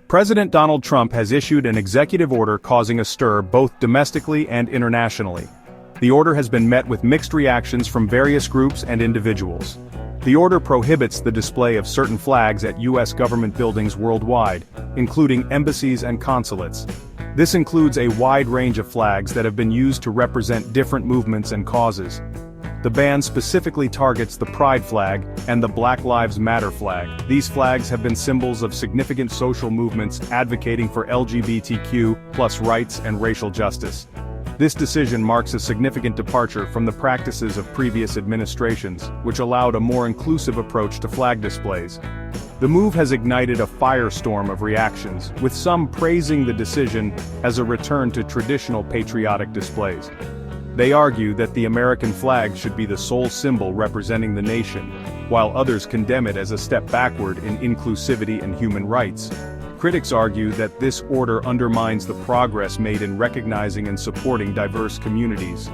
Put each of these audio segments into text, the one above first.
President Donald Trump has issued an executive order causing a stir both domestically and internationally. The order has been met with mixed reactions from various groups and individuals. The order prohibits the display of certain flags at U.S. government buildings worldwide, including embassies and consulates. This includes a wide range of flags that have been used to represent different movements and causes. The ban specifically targets the Pride flag and the Black Lives Matter flag. These flags have been symbols of significant social movements advocating for LGBTQ+ rights and racial justice. This decision marks a significant departure from the practices of previous administrations, which allowed a more inclusive approach to flag displays. The move has ignited a firestorm of reactions, with some praising the decision as a return to traditional patriotic displays. They argue that the American flag should be the sole symbol representing the nation, while others condemn it as a step backward in inclusivity and human rights. Critics argue that this order undermines the progress made in recognizing and supporting diverse communities.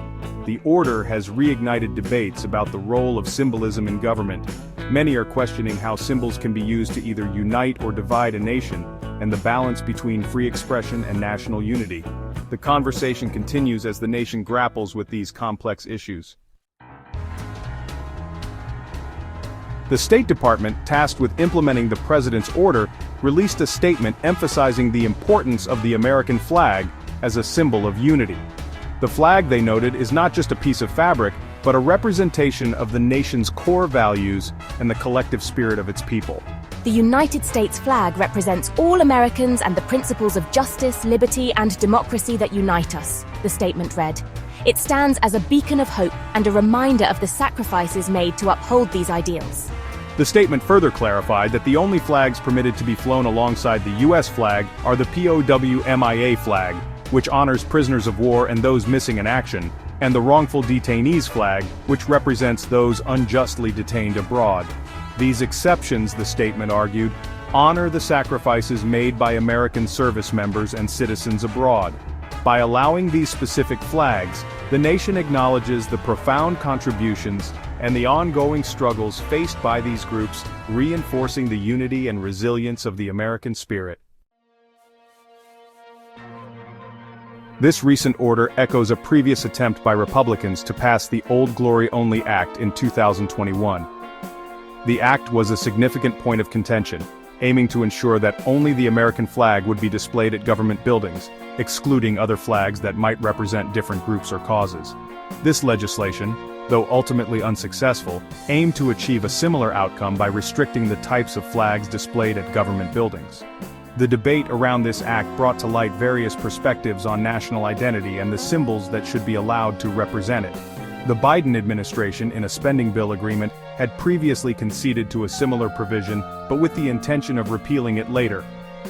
The order has reignited debates about the role of symbolism in government. Many are questioning how symbols can be used to either unite or divide a nation, and the balance between free expression and national unity. The conversation continues as the nation grapples with these complex issues. The State Department, tasked with implementing the president's order, released a statement emphasizing the importance of the American flag as a symbol of unity. The flag, they noted, is not just a piece of fabric, but a representation of the nation's core values and the collective spirit of its people. The United States flag represents all Americans and the principles of justice, liberty, and democracy that unite us, the statement read. It stands as a beacon of hope and a reminder of the sacrifices made to uphold these ideals. The statement further clarified that the only flags permitted to be flown alongside the U.S. flag are the POW/MIA flag, which honors prisoners of war and those missing in action, and the wrongful detainees flag, which represents those unjustly detained abroad. These exceptions, the statement argued, honor the sacrifices made by American service members and citizens abroad. By allowing these specific flags, the nation acknowledges the profound contributions and the ongoing struggles faced by these groups, reinforcing the unity and resilience of the American spirit. This recent order echoes a previous attempt by Republicans to pass the Old Glory Only Act in 2021. The act was a significant point of contention, aiming to ensure that only the American flag would be displayed at government buildings, excluding other flags that might represent different groups or causes. This legislation, though ultimately unsuccessful, aimed to achieve a similar outcome by restricting the types of flags displayed at government buildings. The debate around this act brought to light various perspectives on national identity and the symbols that should be allowed to represent it. The Biden administration, in a spending bill agreement, had previously conceded to a similar provision, but with the intention of repealing it later.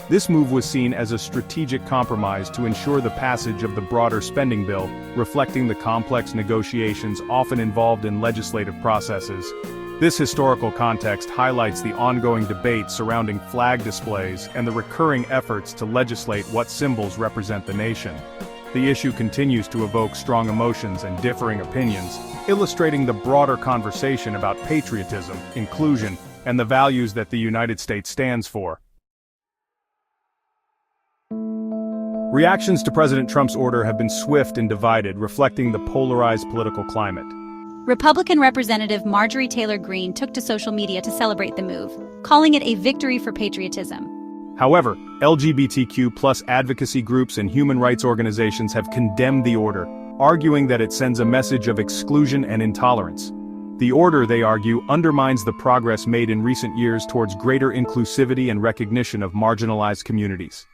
This move was seen as a strategic compromise to ensure the passage of the broader spending bill, reflecting the complex negotiations often involved in legislative processes. This historical context highlights the ongoing debate surrounding flag displays and the recurring efforts to legislate what symbols represent the nation. The issue continues to evoke strong emotions and differing opinions, illustrating the broader conversation about patriotism, inclusion, and the values that the United States stands for. Reactions to President Trump's order have been swift and divided, reflecting the polarized political climate. Republican Representative Marjorie Taylor Greene took to social media to celebrate the move, calling it a victory for patriotism. However, LGBTQ+ advocacy groups and human rights organizations have condemned the order, arguing that it sends a message of exclusion and intolerance. The order, they argue, undermines the progress made in recent years towards greater inclusivity and recognition of marginalized communities.